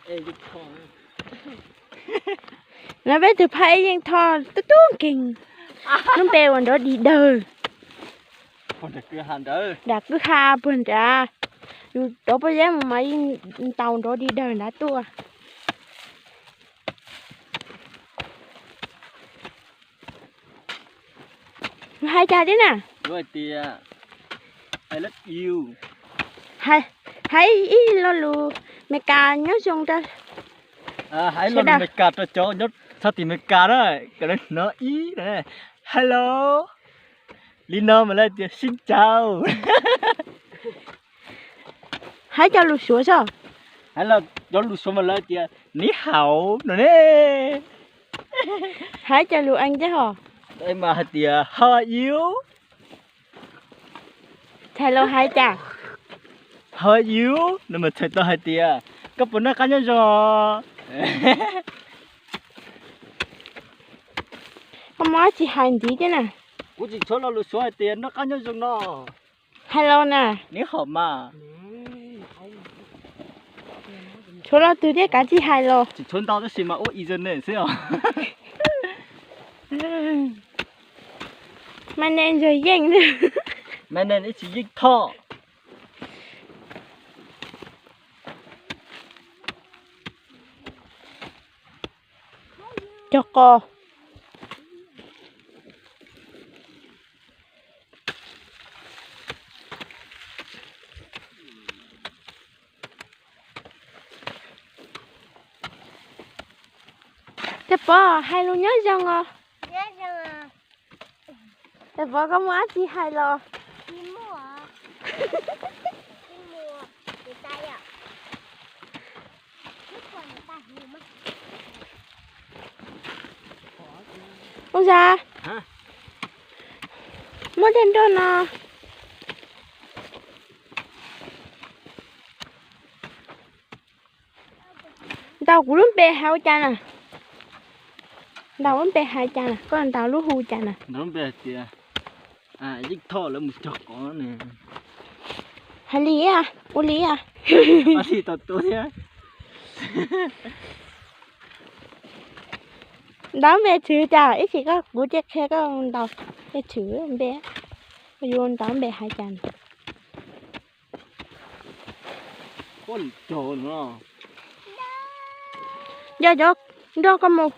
Ê dịch thò. Nó bé từ phảiยังทอตุ๊ดเก่งน้องเปวันđó đi đời Còn được cứ hàn đỡ. đã cứ kha bữa ra dù đó bây giờ mà mấy tàu đó đi đời đã tua hai cha đấy nè Rồi thì I love you. hai hai ý lo lù mẹ cà nhớ xong ta Hãy luôn mày cà cho chó nhốt sao thì mày cà đó cái đấy nó ý này. Hello Lina mà lại thì xin chào. hai cha lù sủa sao Hello gió lùi xuống mà lại thì ní hảo nữa nè. hai cha lù anh chứ hả Đây mà thì how are you? hello hai cha How are you? Nó mà thấy tao hay thì cấp bốn nó cá nhân rồi. con nói chị hành gì thế nè Cú chỉ số nó lùi xuống hay tiền nó cá nhân rồi nó. hello nè Ní hảo mà. số lo từ đấy cả chị hai lo Chỉ trốn tao cái gì mà ô ý dân này xíu. mà nên rồi danh nữa Mẹ nên ít chỉ dịch thọ. cho cô thế bò hai luôn nhớ rằng à nhớ rằng à thế bò có má chi hai lo đi mua người ta à lúc còn người ta hiểu mà không ra Hả? mới đến đó nè tao cũng lúc bê hai cha nè tao lúc bê hai cha nè con tao lúc hu cha nè Nó về thì dịch thọ là một chọc có nè. hai lý à ô lý à Thì tao tôi thế. đó về chữ cha ít chỉ có bố chết xe có tao về chữ bé bây giờ tao bê hai cha nè Con trồn nó. do có một